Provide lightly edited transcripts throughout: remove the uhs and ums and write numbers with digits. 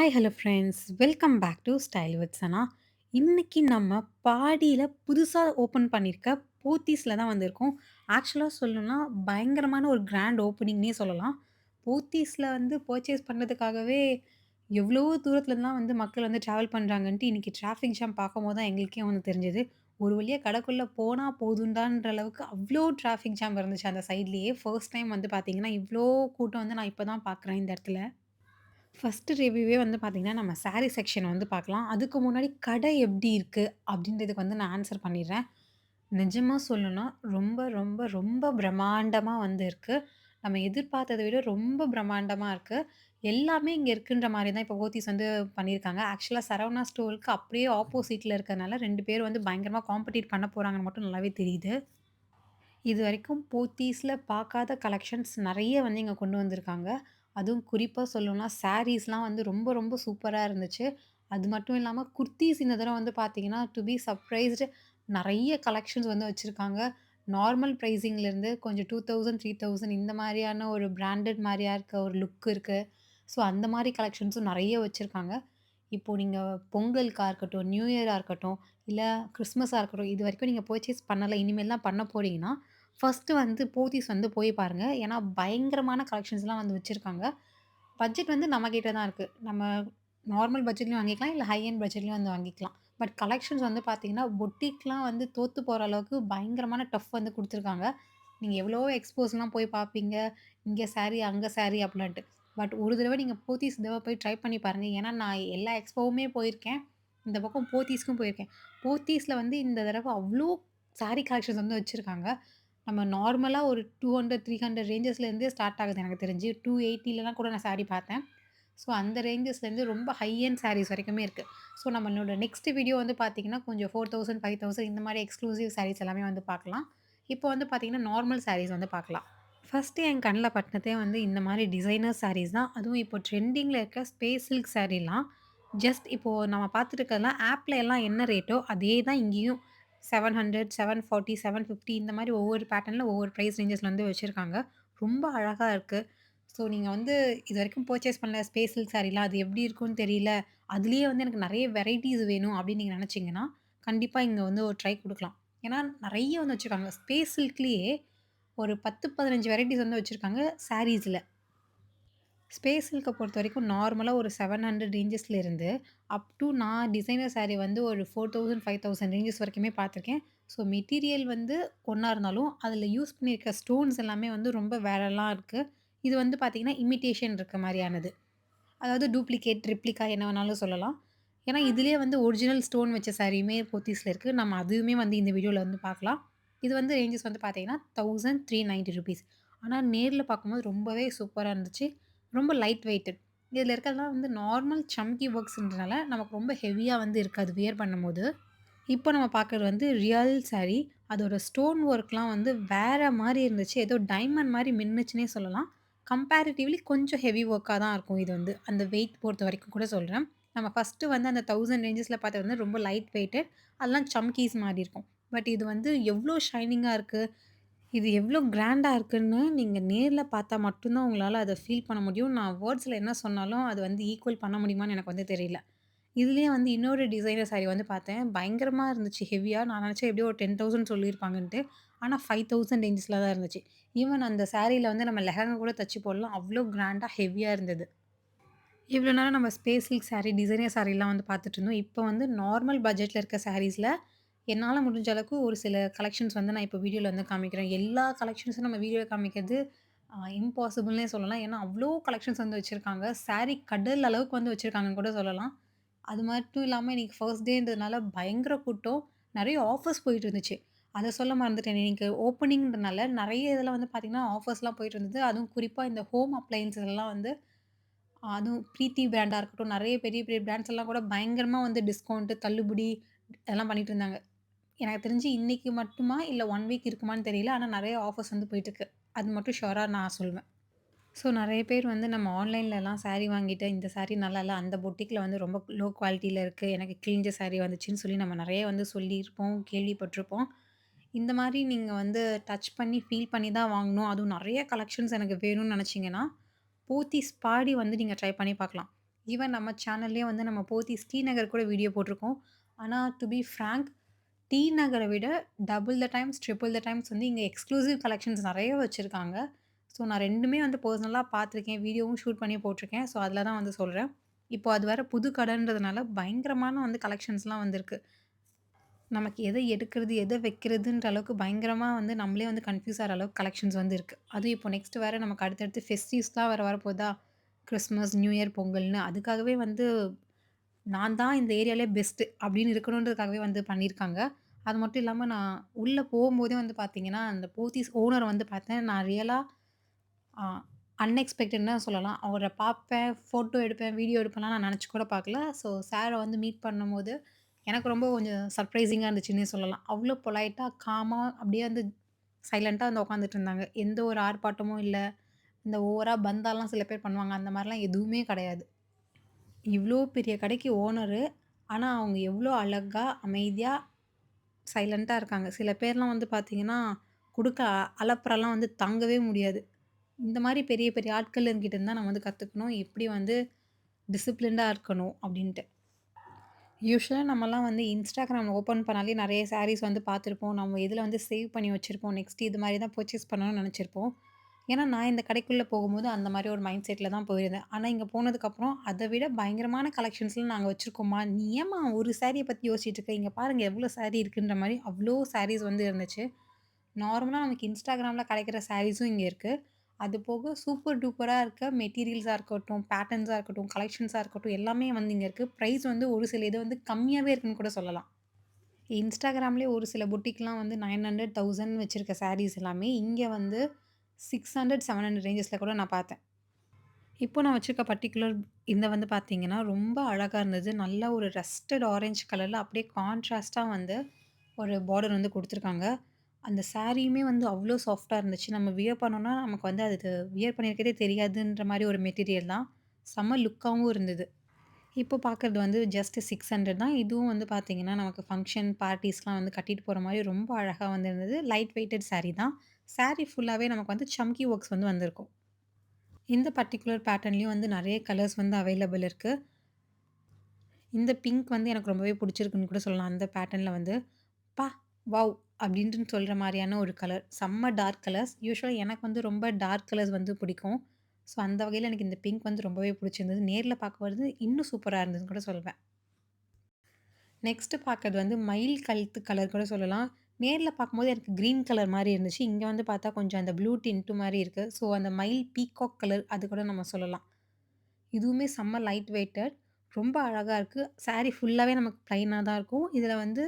Hi hello friends welcome back to style with Sana. இன்னைக்கு நம்ம பாடியில் புதுசாக ஓப்பன் பண்ணியிருக்க போத்தீஸில் தான் வந்திருக்கோம். ஆக்சுவலாக சொல்லணும்னா பயங்கரமான ஒரு கிராண்ட் ஓப்பனிங்னே சொல்லலாம். போத்தீஸில் வந்து பர்ச்சேஸ் பண்ணுறதுக்காகவே எவ்வளோ தூரத்துலலாம் வந்து மக்கள் வந்து ட்ராவல் பண்ணுறாங்கன்ட்டு இன்னைக்கு டிராஃபிக் ஜாம் பார்க்கும்போது தான் எங்களுக்கே வந்து தெரிஞ்சது. ஒரு வழியாக கடைக்குள்ளே போனால் போதுண்டான்ற அளவுக்கு அவ்வளோ டிராஃபிக் ஜாம் இருந்துச்சு அந்த சைட்லேயே. ஃபர்ஸ்ட் டைம் வந்து பார்த்தீங்கன்னா இவ்வளோ கூட்டம் வந்து நான் இப்போ தான் பார்க்குறேன் இந்த இடத்துல. ஃபர்ஸ்ட்டு ரிவ்யூவே வந்து பார்த்தீங்கன்னா, நம்ம சாரி செக்ஷன் வந்து பார்க்கலாம். அதுக்கு முன்னாடி கடை எப்படி இருக்கு? அப்படின்றதுக்கு வந்து நான் ஆன்சர் பண்ணிடுறேன். நிஜமா சொல்லணும்னா, ரொம்ப, ரொம்ப, ரொம்ப பிரம்மாண்டமா வந்து இருக்கு. நம்ம எதிர்பார்த்தத விட ரொம்ப பிரம்மாண்டமா இருக்கு. எல்லாமே இங்க இருக்குன்ற மாரி தான் இப்போ போத்தீஸ் வந்து பண்ணியிருக்காங்க. ஆக்சுவலா சரவணா ஸ்டோருக்கு அப்படியே ஆப்போசிட்ல இருக்கனால 2 பேரும் வந்து பயங்கரமா காம்பீட் பண்ண போறாங்கன்னு மட்டும் நல்லாவே தெரியுது. இதுவரைக்கும் போத்தீஸ்ல பார்க்காத கலெக்ஷன்ஸ் நெறைய வந்து இங்க கொண்டு வந்திருக்காங்க. அதுவும் குறிப்பா சொல்லணும்னா, சாரீஸ்லாம் வந்து ரொம்ப ரொம்ப சூப்பரா இருந்துச்சு. அது மட்டும் இல்லாம குர்தீஸ் இந்த தடவ வந்து பார்த்தீங்கன்னா, டு பி சர்ப்ரைஸ்டு நெறைய கலெக்ஷன்ஸ் வந்து வச்சிருக்காங்க. நார்மல் பிரைசிங்லேருந்து கொஞ்சம் 2000, 3000 இந்த மாரியான ஒரு பிராண்டட் மாரியா இருக்க ஒரு லுக் இருக்கு. ஸோ அந்த மாரி கலெக்ஷன்ஸும் நெறைய வச்சிருக்காங்க. இப்போ நீங்க பொங்கலுக்கா இருக்கட்டும், நியூ இயரா இருக்கட்டும், இல்ல கிறிஸ்மஸா இருக்கட்டும், இதுவரைக்கும் நீங்க பர்ச்சேஸ் பண்ணல, இனிமேல் தான் பண்ண போறீங்கன்னா, ஃபர்ஸ்ட்டு வந்து போத்தீஸ் வந்து போய் பாருங்க. ஏன்னா, பயங்கரமான கலெக்ஷன்ஸ்லாம் வந்து வச்சிருக்காங்க. பட்ஜெட் வந்து நம்ம கிட்ட தான் இருக்கு. நம்ம நார்மல் பட்ஜெட்லயும் வாங்கிக்கலாம், இல்ல ஹை எண்ட் பட்ஜெட்லயும் வந்து வாங்கிக்கலாம். பட் கலெக்ஷன்ஸ் வந்து பார்த்தீங்கன்னா, பொட்டிக்லாம் வந்து தோத்து போற அளவுக்கு பயங்கரமான டஃப் வந்து குடுத்துருக்காங்க. நீங்க எவ்வளவோ எக்ஸ்போஸ்லாம் போய் பார்ப்பீங்க. இங்க சாரி, அங்க சாரி அப்டின்ட்டு. பட் ஒரு தடவ நீங்க போத்தீஸ் இந்த தடவ போய் ட்ரை பண்ணி பாருங்க. ஏன்னா, நான் எல்லா எக்ஸ்போவுமே போயிருக்கேன். இந்த பக்கம் போத்தீஸ்க்கும் போயிருக்கேன். போத்தீஸ்ல வந்து இந்த தடவ அவ்ளோ சாரி கலெக்ஷன்ஸ் வந்து வச்சிருக்காங்க. நம்ம நார்மலா ஒரு 200, 300 ரேஞ்சஸ்லேருந்தே ஸ்டார்ட் ஆகுது எனக்கு தெரிஞ்சு. 280லலாம் கூட நான் சாரி பார்த்தேன். ஸோ அந்த ரேஞ்சஸ்லேருந்து ரொம்ப ஹை எண்ட் சாரீஸ் வரைக்குமே இருக்கு. ஸோ நம்மளோட நெக்ஸ்ட் வீடியோ வந்து பார்த்தீங்கன்னா, கொஞ்சம் 4000, 5000 இந்த மாரி எக்ஸ்க்ளூசிவ் சாரீஸ் எல்லாமே வந்து பார்க்கலாம். இப்போ வந்து பார்த்தீங்கன்னா, நார்மல் சாரீஸ் வந்து பார்க்கலாம். ஃபர்ஸ்ட்டு என் கண்ல பட்டதே வந்து இந்த மாரி டிசைனர் சாரீஸ் தான். அதுவும் இப்போ ட்ரெண்டிங்ல இருக்க ஸ்பேஸ் சில்க் சாரீலாம். ஜஸ்ட் இப்போ நம்ம பார்த்துட்டு இருக்கிறதெல்லாம் ஆப்ல எல்லாம் என்ன ரேட்டோ, அதே தான் இங்கேயும் 700, 740, 750 இந்த மாரி ஒவ்வொரு பேட்டர்ன்ல ஒவ்வொரு பிரைஸ் ரேஞ்சஸ்ல வந்து வச்சிருக்காங்க. ரொம்ப அழகா இருக்கு. ஸோ நீங்க வந்து இதுவரைக்கும் பர்ச்சேஸ் பண்ணல ஸ்பேஸ் சில்க் சாரீலாம் அது எப்படி இருக்கும்னு தெரியல. அதிலேயே வந்து எனக்கு நெறைய வெரைட்டீஸ் வேணும் அப்படின்னு நீங்க நெனச்சீங்கன்னா, கண்டிப்பா இங்க வந்து ஒரு ட்ரை குடுக்கலாம். ஏன்னா நெறைய வந்து வச்சிருக்காங்க. ஸ்பேஸ் சில்க்லயே ஒரு 10, 15 வெரைட்டீஸ் வந்து வச்சிருக்காங்க சாரீஸ்ல. ஸ்பேஸ் சில்க்க பொறுத்தவரைக்கும் நார்மலா ஒரு 700 ரேஞ்சஸ்ல இருந்து அப் டூ நான் டிசைனர் சாரி வந்து ஒரு 4000, 5000 ரேஞ்சஸ் வரைக்குமே பார்த்துருக்கேன். ஸோ மெட்டீரியல் வந்து ஒண்ணா இருந்தாலும், அதில யூஸ் பண்ணியிருக்க ஸ்டோன்ஸ் எல்லாமே வந்து ரொம்ப வேறலாம் இருக்கு. இது வந்து பார்த்தீங்கன்னா, இமிடேஷன் இருக்க மாரியானது. அதாவது டூப்ளிகேட், ரிப்ளிகா என்ன வேணாலும் சொல்லலாம். ஏன்னா, இதிலேயே வந்து ஒரிஜினல் ஸ்டோன் வச்ச சாரியுமே போத்தீஸ்ல இருக்கு. நம்ம அதுவுமே வந்து இந்த வீடியோல வந்து பார்க்கலாம். இது வந்து ரேஞ்சஸ் வந்து பார்த்தீங்கன்னா, ₹1390. ஆனா, நேர்ல பார்க்கும்போது ரொம்பவே சூப்பரா இருந்துச்சு. ரொம்ப லைட் வெயிட்டட். இதில இருக்கிறதெல்லாம் வந்து நார்மல் சம்கி ஒர்க்ஸ்ன்றனால நமக்கு ரொம்ப ஹெவியா வந்து இருக்காது வியர் பண்ணும்போது. இப்போ நம்ம பார்க்குறது வந்து ரியல் சாரி. அதோட ஸ்டோன் ஒர்க்லாம் வந்து வேற மாரி இருந்துச்சு. ஏதோ டைமண்ட் மாரி மின்னுச்சுன்னே சொல்லலாம். கம்பேரிட்டிவ்லி கொஞ்சம் ஹெவி ஒர்க்கா தான் இருக்கும் இது வந்து. அந்த வெயிட் பொறுத்தவரைக்கும் கூட சொல்றேன். நம்ம ஃபர்ஸ்ட்டு வந்து அந்த 1000 ரேஞ்சஸ்ல பார்த்தது வந்து ரொம்ப லைட் வெயிட்டட். அதெல்லாம் சம்கீஸ் மாரி இருக்கும். பட் இது வந்து எவ்ளோ ஷைனிங்கா இருக்கு. இது எவ்ளோ கிராண்டா இருக்குன்னு நீங்க நேர்ல பார்த்தா மட்டும் தான் உங்களால அத ஃபீல் பண்ண முடியும். நான் வேர்ட்ஸ்ல என்ன சொன்னாலும் அது வந்து ஈக்குவல் பண்ண முடியுமான்னு எனக்கு வந்து தெரியல. இதுலயே வந்து இன்னொரு டிசைனர் சாரி வந்து பார்த்தேன். பயங்கரமா இருந்துச்சு ஹெவியா. நான் நெனச்சேன் எப்படியோ ஒரு 10,000 சொல்லியிருப்பாங்கன்ட்டு. ஆனா 5000 ரேஞ்சஸ்ல தான் இருந்துச்சு. ஈவன் அந்த சாரில வந்து நம்ம லெஹங்கா கூட தச்சு போடலாம். அவ்ளோ கிராண்டா ஹெவியா இருந்தது. இவ்வளோ நேரம் நம்ம ஸ்பேஸ் சில்க் சாரி, டிசைனர் சாரிலாம் வந்து பார்த்துட்டுருந்தோம். இப்போ வந்து நார்மல் பட்ஜெட்ல இருக்க சாரீஸ்ல என்னால முடிஞ்ச அளவுக்கு ஒரு சில கலெக்ஷன்ஸ் வந்து நான் இப்போ வீடியோல வந்து காமிக்கிறேன். எல்லா கலெக்ஷன்ஸும் நம்ம வீடியோல காமிக்கிறது இம்பாசிபிள்னே சொல்லலாம். ஏன்னா, அவ்ளோ கலெக்ஷன்ஸ் வந்து வச்சிருக்காங்க. சாரி கடல் அளவுக்கு வந்து வச்சிருக்காங்கன்னு கூட சொல்லலாம். அது மட்டும் இல்லாம இன்னைக்கு ஃபர்ஸ்ட் டேன்றதுனால பயங்கர கூட்டம். நெறைய ஆஃபர்ஸ் போயிட்டு இருந்துச்சு. அத சொல்ல மறந்துட்டேனே. இன்னைக்கு ஓப்பனிங்ன்றனால நெறைய இதில வந்து பார்த்தீங்கன்னா, ஆஃபர்ஸ்லாம் போயிட்டு இருந்தது. அதுவும் குறிப்பா இந்த ஹோம் அப்ளையன்ஸஸ் எல்லாம் வந்து அதுவும் பிரீத்தி பிராண்டா இருக்கட்டும், நெறைய பெரிய பெரிய பிராண்ட்ஸ் எல்லாம் கூட பயங்கரமா வந்து டிஸ்கவுண்ட், தள்ளுபடி அதெல்லாம் பண்ணிட்டு இருந்தாங்க. எனக்கு தெரிஞ்சு இன்னைக்கு மட்டுமா, இல்ல 1 வீக் இருக்குமான்னு தெரியல. ஆனா நெறைய ஆஃபர்ஸ் வந்து போயிட்டுருக்கு. அது மட்டும் ஷூரா நான் சொல்வேன். ஸோ நெறைய பேர் வந்து நம்ம ஆன்லைன்லலாம் சாரி வாங்கிட்டு, இந்த சாரி நல்லா இல்ல, அந்த பொட்டிக்ல வந்து ரொம்ப லோ குவாலிட்டில இருக்கு. எனக்கு கிழிஞ்ச சாரி வந்துச்சுன்னு சொல்லி நம்ம நெறைய வந்து சொல்லியிருப்போம், கேள்விப்பட்டுருப்போம். இந்த மாரி நீங்க வந்து டச் பண்ணி, ஃபீல் பண்ணி தான் வாங்கணும். அதுவும் நெறைய கலெக்ஷன்ஸ் எனக்கு வேணும்னு நெனச்சீங்கன்னா, போத்தீஸ் பாடி வந்து நீங்க ட்ரை பண்ணி பார்க்கலாம். ஈவன் நம்ம சேனல்லயே வந்து நம்ம போத்தீஸ் டி நகர் கூட வீடியோ போட்டிருக்கோம். ஆனா டூ பி ஃபிராங்க் டி நகர விட double the times, triple the times வந்து இங்க எக்ஸ்க்ளூசிவ் கலெக்ஷன்ஸ் நெறைய வச்சிருக்காங்க. ஸோ நான் 2மே வந்து பெர்சனலா பார்த்துருக்கேன். வீடியோவும் ஷூட் பண்ணி போட்டுருக்கேன். ஸோ அதில தான் வந்து சொல்றேன். இப்போ அது வேற புது கடன்றதுனால பயங்கரமான வந்து கலெக்ஷன்ஸ்லாம் வந்திருக்கு. நமக்கு எத எடுக்கிறது, எத வைக்கிறதுன்ற அளவுக்கு பயங்கரமா வந்து நம்மளே வந்து கன்ஃப்யூஸ் ஆகுற அளவுக்கு கலெக்ஷன்ஸ் வந்து இருக்கு. அதுவும் இப்போ நெக்ஸ்ட் வேற நமக்கு அடுத்தடுத்து ஃபெஸ்டிவ்ஸ்லாம் வேற வரப்போதா, கிறிஸ்மஸ், நியூ இயர், பொங்கல்னு அதுக்காகவே வந்து நான் தான் இந்த ஏரியாலயே பெஸ்ட்டு அப்படின்னு இருக்கணுன்றதுக்காகவே வந்து பண்ணியிருக்காங்க. அது மட்டும் இல்லாம நான் உள்ள போம்போதே வந்து பார்த்தீங்கன்னா, அந்த போத்தீஸ் ஓனர வந்து பார்த்தேன். நான் ரியலா ஆ அன்எக்ஸ்பெக்டட்ன்னு தான் சொல்லலாம். அவர பார்ப்பேன், ஃபோட்டோ எடுப்பேன், வீடியோ எடுப்பேன்லாம் நான் நெனச்சு கூட பார்க்கல. ஸோ சார வந்து மீட் பண்ணும்போது, எனக்கு ரொம்ப கொஞ்சம் சர்ப்ரைசிங்கா இருந்துச்சுன்னே சொல்லலாம். அவ்ளோ பொலைட்டா, காமா அப்படியே வந்து சைலன்ட்டா வந்து உட்காந்துட்டு இருந்தாங்க. எந்த ஒரு ஆர்ப்பாட்டமும் இல்ல. இந்த ஓவரா பந்தாலாம் சில பேர் பண்ணுவாங்க. அந்த மாரிலாம் எதுவுமே கிடையாது. இவ்ளோ பெரிய கடைக்கு ஓனரு. ஆனா, அவங்க எவ்ளோ அழகா, அமைதியா, சைலன்ட்டா இருக்காங்க. சில பேர்லாம் வந்து பார்த்தீங்கன்னா, குடுக்க அலப்பறலாம் வந்து தாங்கவே முடியாது. இந்த மாரி பெரிய பெரிய ஆட்கள்கிட்ட இருந்து தான் நம்ம வந்து கத்துக்கணும். எப்படி வந்து டிசிப்ளின்டா இருக்கணும் அப்டின்ட்டு. யூசுவலா நம்மலாம் வந்து Instagram ஓப்பன் பண்ணாலே நெறைய சாரீஸ் வந்து பார்த்துருப்போம். நம்ம இதில வந்து சேவ் பண்ணி வச்சிருப்போம். நெக்ஸ்ட் இது மாரி தான் பர்ச்சேஸ் பண்ணணும்னு நெனச்சிருப்போம். ஏன்னா, நான் இந்த கடைக்குள்ள போகும்போது அந்த மாரி ஒரு மைண்ட் செட்ல தான் போயிருந்தேன். ஆனா, இங்க போனதுக்கப்புறம் அத விட பயங்கரமான கலெக்ஷன்ஸ்லாம் நாங்க வச்சிருக்கோம்மா. நீ ஏம்மா ஒரு சாரிய பத்தி யோசிச்சுட்டு இருக்க? இங்க பாருங்க எவ்ளோ சாரி இருக்குன்ற மாரி அவ்ளோ சாரீஸ் வந்து இருந்துச்சு. நார்மலா நமக்கு Instagramல கிடைக்கிற சாரீஸும் இங்க இருக்கு. அது போக சூப்பர் டூப்பரா இருக்க மெட்டீரியல்ஸா இருக்கட்டும், பேட்டர்ன்ஸா இருக்கட்டும், கலெக்ஷன்ஸா இருக்கட்டும் எல்லாமே வந்து இங்க இருக்கு. பிரைஸ் வந்து ஒரு சில இது வந்து கம்மியாவே இருக்குன்னு கூட சொல்லலாம். Instagramலயே ஒரு சில புட்டிக்லாம் வந்து 900, 1000 வச்சிருக்க சாரீஸ் எல்லாமே இங்க வந்து 600, 700 ரேஞ்சஸ்ல கூட நான் பார்த்தேன். இப்போ நான் வச்சிருக்க பர்ட்டிகுலர் இந்த வந்து பார்த்தீங்கன்னா, ரொம்ப அழகா இருந்தது. நல்ல ஒரு ரஸ்டட் ஆரஞ்ச் கலர்ல அப்படியே கான்ட்ராஸ்ட்டா வந்து ஒரு பார்டர் வந்து குடுத்துருக்காங்க. அந்த சாரியுமே வந்து அவ்ளோ சாஃப்ட்டா இருந்துச்சு. நம்ம வியர் பண்ணோம்னா, நமக்கு வந்து அது வியர் பண்ணியிருக்கிறதே தெரியாதுன்ற மாரி ஒரு மெட்டீரியல் தான். செம்ம லுக்காவும் இருந்தது. இப்போ பார்க்கறது வந்து ஜஸ்ட் 600 தான். இதுவும் வந்து பார்த்தீங்கன்னா, நமக்கு ஃபங்ஷன், பார்ட்டீஸ்லாம் வந்து கட்டிட்டு போற மாரி ரொம்ப அழகா வந்து இருந்தது. லைட் வெயிட்டட் சாரி தான். சாரி ஃபுல்லாவே நமக்கு வந்து சம்கி ஒர்க்ஸ் வந்து வந்திருக்கும். இந்த பர்ட்டிகுலர் பேட்டர்ன்லயும் வந்து நெறைய கலர்ஸ் வந்து அவைலபிள் இருக்கு. இந்த பிங்க் வந்து எனக்கு ரொம்பவே புடிச்சிருக்குன்னு கூட சொல்லலாம். அந்த பேட்டர்ன்ல வந்து, "அப்பா! வாவ்!" அப்படின்ட்டு சொல்ற மாரியான ஒரு கலர். செம்ம டார்க் கலர்ஸ். யூசுவலா எனக்கு வந்து ரொம்ப டார்க் கலர்ஸ் வந்து பிடிக்கும். ஸோ, அந்த வகையில எனக்கு இந்த பிங்க் வந்து ரொம்பவே புடிச்சிருந்தது. நேர்ல பார்க்கும்பொழுது இன்னும் சூப்பரா இருந்ததுன்னு கூட சொல்வேன். நெக்ஸ்ட்டு பார்க்கறது வந்து மயில் கழுத்து கலர் கூட சொல்லலாம். நேர்ல பார்க்கும்போது எனக்கு கிரீன் கலர் மாரி இருந்துச்சு. இங்க வந்து பார்த்தா கொஞ்சம் அந்த ப்ளூ டின்ட் மாரி இருக்கு. ஸோ, அந்த மயில் பீகாக் கலர் அது கூட நம்ம சொல்லலாம். இதுவுமே செம்ம லைட் வெயிட்டட். ரொம்ப அழகா இருக்கு. சாரி ஃபுல்லாவே நமக்கு பிளைனா தான் இருக்கும். இதுல வந்து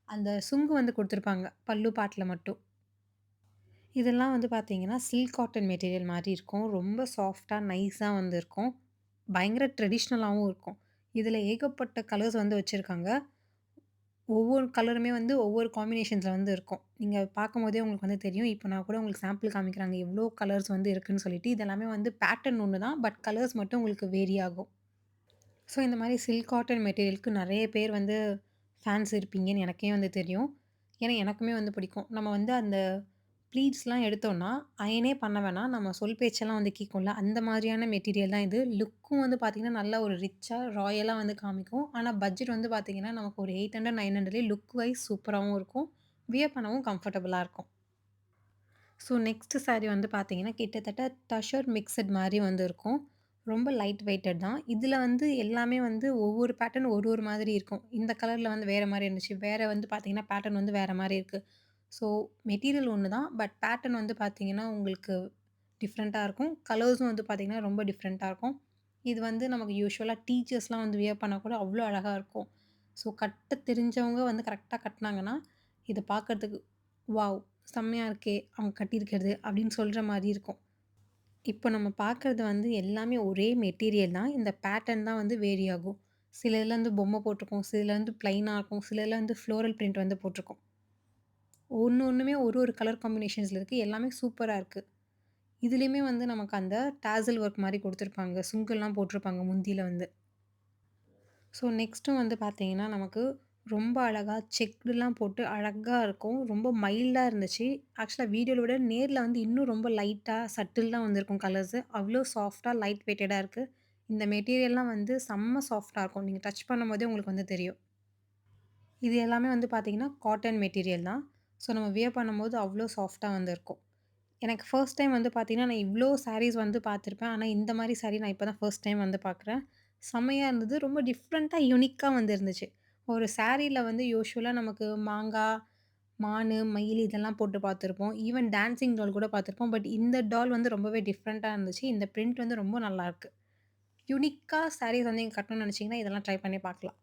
அந்த சுங்கு வந்து குடுத்துருப்பாங்க. பல்லு பார்ட்ல மட்டும். இதெல்லாம் வந்து பார்த்தீங்கன்னா, சில்க் காட்டன் மெட்டீரியல் மாரி இருக்கும். ரொம்ப சாஃப்ட்டா, நைஸா வந்து இருக்கும். பயங்கர ட்ரெடிஷ்னலாவும் இருக்கும். இதுல ஏகப்பட்ட கலர்ஸ் வந்து வச்சிருக்காங்க. ஒவ்வொரு கலருமே வந்து ஒவ்வொரு காம்பினேஷன்ஸ்ல வந்து இருக்கும். நீங்க பார்க்கும்போதே உங்களுக்கு வந்து தெரியும். இப்ப நான் கூட உங்களுக்கு சாம்பிள் காமிக்கிறாங்க. எவ்ளோ கலர்ஸ் வந்து இருக்குன்னு சொல்லிட்டு. இது எல்லாமே வந்து பேட்டர்ன் ஒண்ணு தான். பட் கலர்ஸ் மட்டும் உங்களுக்கு வேரி ஆகும். ஸோ, இந்த மாரி சில்க் காட்டன் மெட்டீரியலுக்கு நெறைய பேர் வந்து ஃபேன்ஸ் இருப்பீங்கன்னு எனக்கே வந்து தெரியும். ஏன்னா, எனக்குமே வந்து பிடிக்கும். நம்ம வந்து அந்த ப்ளீட்ஸ்லாம் எடுத்தோம்னா, அயர்னே பண்ண வேணாம். நம்ம சொல் பேச்செல்லாம் வந்து கேட்கும்ல, அந்த மாதிரியான மெட்டீரியல் தான் இது. லுக்கும் வந்து பார்த்தீங்கன்னா, நல்லா ஒரு ரிச்சா, ராயலா வந்து காமிக்கும். ஆனா, பட்ஜெட் வந்து பார்த்தீங்கன்னா, நமக்கு ஒரு 800, 900லயே லுக் வைஸ் சூப்பராவும் இருக்கும். வியர் பண்ணவும் கம்ஃபர்டபுளா இருக்கும். ஸோ, நெக்ஸ்ட் சாரி வந்து பார்த்தீங்கன்னா, கிட்டத்தட்ட டஷர் மிக்ஸட் மாரி வந்து இருக்கும். ரொம்ப லைட் வெயிட்டட் தான். இதில வந்து எல்லாமே வந்து ஒவ்வொரு பேட்டர்ன் ஒரு ஒரு மாதிரி இருக்கும். இந்த கலர்ல வந்து வேற மாரி இருந்துச்சு. வேற வந்து பார்த்தீங்கன்னா, பேட்டர்ன் வந்து வேற மாரி இருக்கு. ஸோ, மெட்டீரியல் ஒண்ணு தான். பட் பேட்டர்ன் வந்து பார்த்தீங்கன்னா, உங்களுக்கு டிஃப்ரெண்ட்டா இருக்கும். கலர்ஸும் வந்து பார்த்தீங்கன்னா, ரொம்ப டிஃப்ரெண்ட்டா இருக்கும். இது வந்து நமக்கு யூசுவலா டீச்சர்ஸ்லாம் வந்து வியர் பண்ணா கூட அவ்ளோ அழகா இருக்கும். ஸோ, கட்ட தெரிஞ்சவங்க வந்து கரெக்ட்டா கட்னாங்கன்னா, இத பார்க்கறதுக்கு வாவ்! செம்மையா இருக்கே! அவங்க கட்டியிருக்கிறது அப்படின்னு சொல்ற மாரி இருக்கும். இப்போ நம்ம பார்க்கறது வந்து எல்லாமே ஒரே மெட்டீரியல் தான். இந்த பேட்டர்ன் தான் வந்து வேரி ஆகும். சில இதுல வந்து பொம்மை போட்டிருக்கும். சிலதுல வந்து பிளைனா இருக்கும். சிலதுல வந்து ஃப்ளோரல் பிரிண்ட் வந்து போட்டிருக்கும். ஒண்ணு ஒண்ணுமே ஒரு ஒரு கலர் காம்பினேஷன்ஸ்ல இருக்கு. எல்லாமே சூப்பரா இருக்கு. இதுலயுமே வந்து நமக்கு அந்த டாசல் ஒர்க் மாரி குடுத்துருப்பாங்க. சுங்கெல்லாம் போட்டிருப்பாங்க முந்தியில வந்து. ஸோ நெக்ஸ்ட்டும் வந்து பார்த்தீங்கன்னா, நமக்கு ரொம்ப அழகா செக்குடுலாம் போட்டு அழகா இருக்கும். ரொம்ப மைல்டா இருந்துச்சு. ஆக்சுவலா வீடியோல விட நேர்ல வந்து இன்னும் ரொம்ப லைட்டா, சட்டிலா வந்திருக்கும் கலர்ஸு. அவ்ளோ சாஃப்ட்டா, லைட் வெயிட்டடா இருக்கு. இந்த மெட்டீரியல்லாம் வந்து செம்ம சாஃப்ட்டா இருக்கும். நீங்க டச் பண்ணும்போதே உங்களுக்கு வந்து தெரியும். இது எல்லாமே வந்து பார்த்தீங்கன்னா, காட்டன் மெட்டீரியல் தான். ஸோ நம்ம வியர் பண்ணும்போது அவ்ளோ சாஃப்ட்டா வந்து இருக்கும். எனக்கு ஃபர்ஸ்ட் டைம் வந்து பார்த்தீங்கன்னா, நான் இவ்ளோ சாரீஸ் வந்து பார்த்துருப்பேன். ஆனா, இந்த மாரி சாரீ நான் இப்ப தான் ஃபர்ஸ்ட் டைம் வந்து பார்க்குறேன். செம்மையா இருந்தது. ரொம்ப டிஃப்ரெண்ட்டா, யூனிக்கா வந்து இருந்துச்சு. ஒரு சாரீல வந்து யூசுவலா நமக்கு மாங்கா, மானு, மயில் இதெல்லாம் போட்டு பார்த்துருப்போம். ஈவன் டான்சிங் டால் கூட பார்த்துருப்போம். பட் இந்த டால் வந்து ரொம்பவே டிஃப்ரெண்ட்டா இருந்துச்சு. இந்த பிரிண்ட் வந்து ரொம்ப நல்லாருக்கு. யூனிக்கா சாரீஸ் வந்து நீங்க கட்டணும்னு நெனச்சீங்கன்னா, இதெல்லாம் ட்ரை பண்ணி பார்க்கலாம்.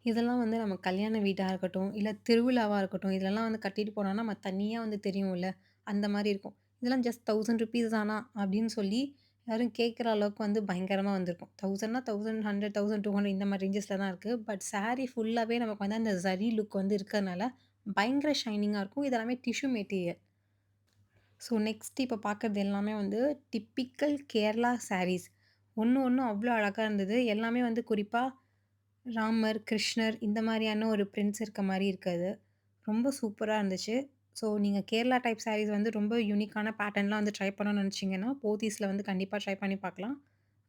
இதெல்லாம் வந்து நம்ம கல்யாண வீடா இருக்கட்டும், இல்ல திருவிழாவா இருக்கட்டும், இதுலலாம் வந்து கட்டிட்டு போனோம்னா, நம்ம தனியா வந்து தெரியும்ல, அந்த மாரி இருக்கும். இதெல்லாம் ஜஸ்ட் ₹1000 தானா அப்படின்னு சொல்லி எல்லாரும் கேட்குற அளவுக்கு வந்து பயங்கரமா வந்திருக்கும். 1000னா 1000, 100, 1200 இந்த மாரி ரேஞ்சஸ்ல தான் இருக்கு. பட் சாரி ஃபுல்லாவே நமக்கு வந்து அந்த ஜரி லுக் வந்து இருக்கறனால, பயங்கர ஷைனிங்கா இருக்கும். இது எல்லாமே டிஷ்யூ மெட்டீரியல். ஸோ நெக்ஸ்ட் இப்ப பார்க்கறது எல்லாமே வந்து டிப்பிக்கல் கேரளா சாரீஸ். ஒண்ணும் அவ்ளோ அழகா இருந்தது. எல்லாமே வந்து குறிப்பா ராமர், கிருஷ்ணர் இந்த மாரியான ஒரு பிரிண்ட்ஸ் இருக்க மாரி இருக்கு அது. ரொம்ப சூப்பரா இருந்துச்சு. ஸோ நீங்க கேரளா டைப் சாரீஸ் வந்து ரொம்ப யூனிக்கான பேட்டர்ன்லாம் வந்து ட்ரை பண்ணணும்னு நெனச்சீங்கன்னா, போத்தீஸ்ல வந்து கண்டிப்பா ட்ரை பண்ணி பார்க்கலாம்.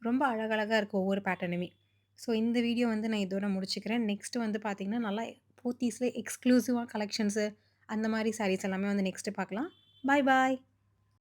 ரொம்ப அழகழகா இருக்கு ஒவ்வொரு பேட்டர்னுமே. ஸோ இந்த வீடியோ வந்து நான் இதோட முடிச்சுக்கிறேன். நெக்ஸ்ட் வந்து பார்த்தீங்கன்னா, நல்லா போத்தீஸ்ல எக்ஸ்க்ளூசிவா கலெக்ஷன்ஸு அந்த மாரி சாரீஸ் எல்லாமே வந்து நெக்ஸ்ட் பார்க்கலாம். பாய் பாய்.